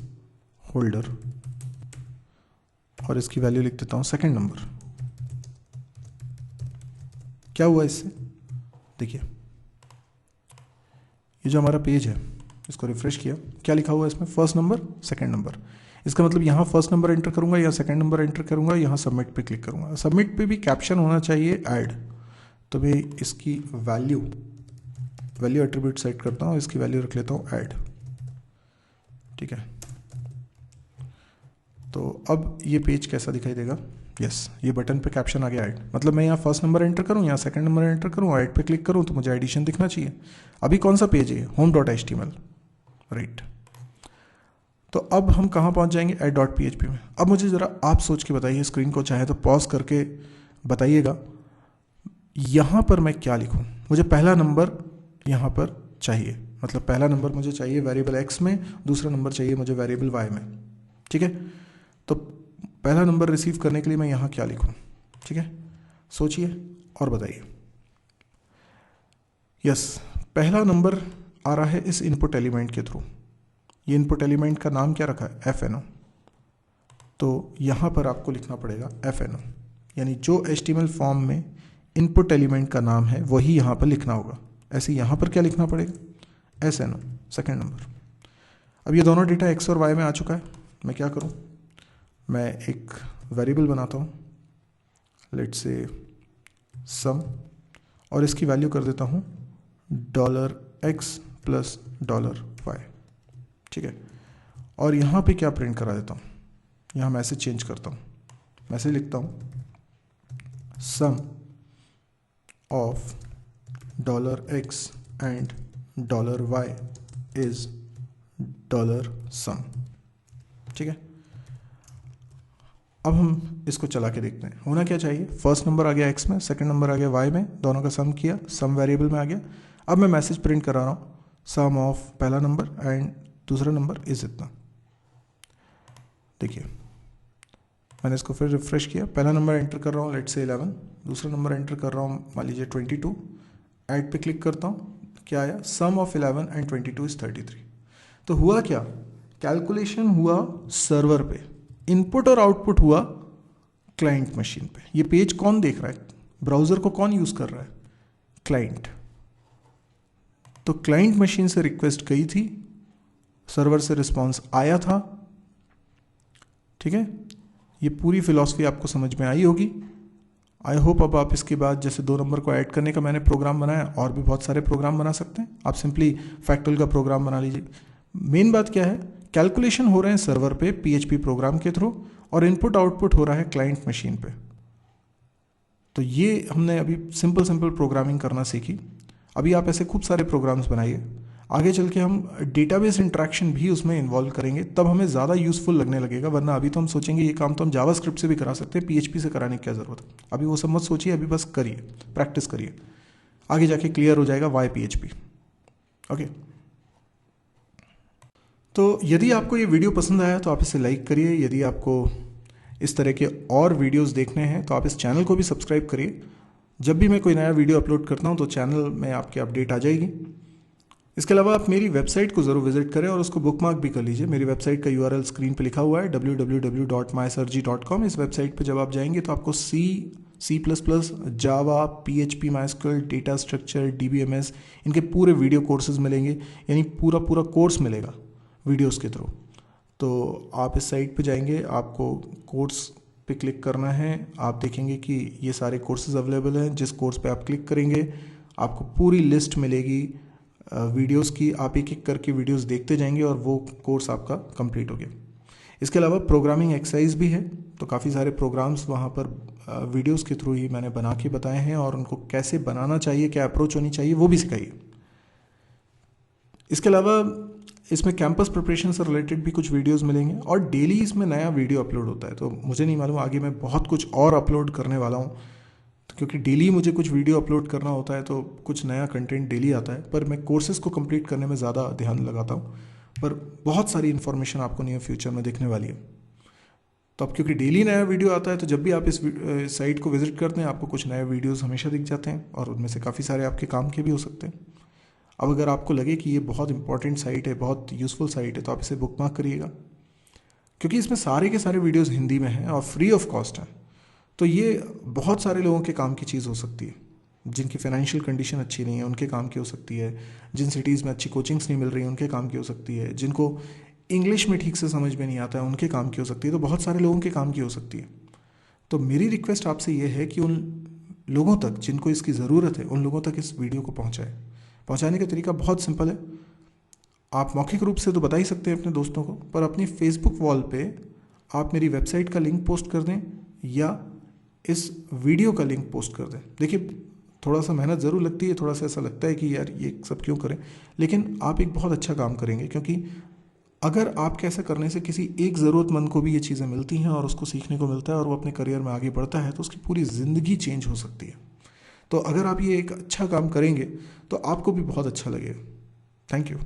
होल्डर, और इसकी वैल्यू लिख देता हूँ सेकंड नंबर। क्या हुआ इससे, देखिए ये जो हमारा पेज है, इसको रिफ्रेश किया, क्या लिखा हुआ है इसमें, फर्स्ट नंबर सेकंड नंबर। इसका मतलब यहाँ फर्स्ट नंबर एंटर करूंगा या सेकंड नंबर एंटर करूंगा, यहाँ सबमिट पे क्लिक करूंगा। सबमिट पे भी कैप्शन होना चाहिए ऐड, तो मैं इसकी वैल्यू एट्रीब्यूट सेट करता हूँ, इसकी वैल्यू रख लेता हूँ ऐड, ठीक है। तो अब ये पेज कैसा दिखाई देगा, यस, ये बटन पे कैप्शन आ गया ऐड। मतलब मैं यहाँ फर्स्ट नंबर एंटर करूँ, यहाँ सेकंड नंबर एंटर करूँ, ऐड पे क्लिक करूँ तो मुझे एडिशन दिखना चाहिए। अभी कौन सा पेज है, home.html, राइट। तो अब हम कहाँ पहुँच जाएंगे, add.php में। अब मुझे ज़रा आप सोच के बताइए, स्क्रीन को चाहे तो पॉज करके बताइएगा, यहाँ पर मैं क्या लिखूँ। मुझे पहला नंबर यहाँ पर चाहिए, मतलब पहला नंबर मुझे चाहिए वेरिएबल x में, दूसरा नंबर चाहिए मुझे वेरिएबल y में, ठीक है। तो पहला नंबर रिसीव करने के लिए मैं यहाँ क्या लिखूँ, ठीक है, सोचिए और बताइए। यस, पहला नंबर आ रहा है इस इनपुट एलिमेंट के थ्रू। ये इनपुट एलिमेंट का नाम क्या रखा है, FNO। तो यहाँ पर आपको लिखना पड़ेगा FNO, यानी जो HTML फॉर्म में इनपुट एलिमेंट का नाम है वही यहाँ पर लिखना होगा। ऐसे यहाँ पर क्या लिखना पड़ेगा, SNO सेकेंड नंबर। अब ये दोनों डेटा x और y में आ चुका है। मैं क्या करूँ, मैं एक वेरिएबल बनाता हूँ, लेट्स से सम, और इसकी वैल्यू कर देता हूँ $x + $y, ठीक है। और यहाँ पे क्या प्रिंट करा देता हूँ, यहाँ मैसेज चेंज करता हूँ, मैसेज लिखता हूँ sum of $x and $y is $sum, ठीक है। अब हम इसको चला के देखते हैं, होना क्या चाहिए, फर्स्ट नंबर आ गया x में, सेकंड नंबर आ गया y में, दोनों का सम किया, सम वेरिएबल में आ गया। अब मैं मैसेज प्रिंट करा रहा हूँ सम ऑफ पहला नंबर एंड दूसरा नंबर इज इतना। देखिए मैंने इसको फिर रिफ्रेश किया, पहला नंबर एंटर कर रहा हूँ लेट्स से 11, दूसरा नंबर एंटर कर रहा हूँ मान लीजिए 22, ऐड पे क्लिक करता हूँ, क्या आया, सम ऑफ 11 and 22 इज 33। तो हुआ क्या, कैलकुलेशन हुआ सर्वर पे, इनपुट और आउटपुट हुआ क्लाइंट मशीन पे। ये पेज कौन देख रहा है, ब्राउजर को कौन यूज कर रहा है, क्लाइंट। तो क्लाइंट मशीन से रिक्वेस्ट गई थी, सर्वर से रिस्पॉन्स आया था, ठीक है। ये पूरी फिलॉसफी आपको समझ में आई होगी। आई होप अब आप इसके बाद जैसे 2 नंबर को ऐड करने का मैंने प्रोग्राम बनाया, और भी बहुत सारे प्रोग्राम बना सकते हैं। आप सिंपली फैक्टोरियल का प्रोग्राम बना लीजिए। मेन बात क्या है, कैलकुलेशन हो रहे हैं सर्वर पे PHP प्रोग्राम के थ्रू, और इनपुट आउटपुट हो रहा है क्लाइंट मशीन पे। तो ये हमने अभी सिंपल प्रोग्रामिंग करना सीखी। अभी आप ऐसे खूब सारे प्रोग्राम्स बनाइए, आगे चल के हम डेटाबेस इंटरेक्शन भी उसमें इन्वॉल्व करेंगे, तब हमें ज़्यादा यूजफुल लगने लगेगा। वरना अभी तो हम सोचेंगे ये काम तो हम जावास्क्रिप्ट से भी करा सकते हैं, PHP से कराने की क्या ज़रूरत है। अभी वो सब मत सोचिए, अभी बस करिए, प्रैक्टिस करिए, आगे जाके क्लियर हो जाएगा वाई PHP। ओके, तो यदि आपको ये वीडियो पसंद आया तो आप इसे लाइक करिए। यदि आपको इस तरह के और वीडियोस देखने हैं तो आप इस चैनल को भी सब्सक्राइब करिए। जब भी मैं कोई नया वीडियो अपलोड करता हूं तो चैनल में आपकी अपडेट आ जाएगी। इसके अलावा आप मेरी वेबसाइट को ज़रूर विजिट करें और उसको बुकमार्क भी कर लीजिए। मेरी वेबसाइट का URL स्क्रीन पे लिखा हुआ है www.mysirji.com। इस वेबसाइट पे जब आप जाएंगे तो आपको C++, जावा, PHP, MySQL, data structure, DBMS, इनके पूरे वीडियो कोर्सेज मिलेंगे, यानी पूरा कोर्स मिलेगा वीडियोस के थ्रू। तो आप इस साइट पे जाएंगे, आपको कोर्स पे क्लिक करना है। आप देखेंगे कि ये सारे कोर्सेज अवेलेबल हैं। जिस कोर्स पे आप क्लिक करेंगे आपको पूरी लिस्ट मिलेगी वीडियोस की। आप एक एक करके वीडियोस देखते जाएंगे और वो कोर्स आपका कंप्लीट हो गया। इसके अलावा प्रोग्रामिंग एक्सरसाइज भी है, तो काफ़ी सारे प्रोग्राम्स वहाँ पर वीडियोस के थ्रू ही मैंने बना के बताए हैं, और उनको कैसे बनाना चाहिए, क्या अप्रोच होनी चाहिए, वो भी सिखाइए। इसके अलावा इसमें कैंपस प्रिपरेशन से रिलेटेड भी कुछ वीडियोस मिलेंगे, और डेली इसमें नया वीडियो अपलोड होता है। तो मुझे नहीं मालूम, आगे मैं बहुत कुछ और अपलोड करने वाला हूँ, तो क्योंकि डेली मुझे कुछ वीडियो अपलोड करना होता है, तो कुछ नया कंटेंट डेली आता है। पर मैं कोर्सेज़ को कंप्लीट करने में ज़्यादा ध्यान लगाता हूँ, पर बहुत सारी इन्फॉर्मेशन आपको नियर फ्यूचर में दिखने वाली है। तो अब क्योंकि डेली नया वीडियो आता है, तो जब भी आप इस साइट को विजिट करते हैं आपको कुछ नए वीडियोस हमेशा दिख जाते हैं, और उनमें से काफ़ी सारे आपके काम के भी हो सकते हैं। अब अगर आपको लगे कि ये बहुत इंपॉर्टेंट साइट है, बहुत यूज़फुल साइट है, तो आप इसे बुकमार्क करिएगा, क्योंकि इसमें सारे के सारे वीडियोस हिंदी में हैं और फ्री ऑफ कॉस्ट हैं। तो ये बहुत सारे लोगों के काम की चीज़ हो सकती है, जिनकी फाइनेंशियल कंडीशन अच्छी नहीं है उनके काम की हो सकती है, जिन सिटीज़ में अच्छी कोचिंग्स नहीं मिल रही उनके काम की हो सकती है, जिनको इंग्लिश में ठीक से समझ में नहीं आता है उनके काम की हो सकती है। तो बहुत सारे लोगों के काम की हो सकती है। तो मेरी रिक्वेस्ट आपसे ये है कि उन लोगों तक जिनको इसकी ज़रूरत है, उन लोगों तक इस वीडियो को पहुँचाएँ। पहुँचाने का तरीका बहुत सिंपल है। आप मौखिक रूप से तो बता ही सकते हैं अपने दोस्तों को, पर अपनी फेसबुक वॉल पे आप मेरी वेबसाइट का लिंक पोस्ट कर दें या इस वीडियो का लिंक पोस्ट कर दें। देखिए, थोड़ा सा मेहनत ज़रूर लगती है, थोड़ा सा ऐसा लगता है कि यार ये सब क्यों करें, लेकिन आप एक बहुत अच्छा काम करेंगे, क्योंकि अगर आपके ऐसा करने से किसी एक ज़रूरतमंद को भी ये चीज़ें मिलती हैं और उसको सीखने को मिलता है और वो अपने करियर में आगे बढ़ता है, तो उसकी पूरी ज़िंदगी चेंज हो सकती है। तो अगर आप ये एक अच्छा काम करेंगे तो आपको भी बहुत अच्छा लगेगा। Thank you.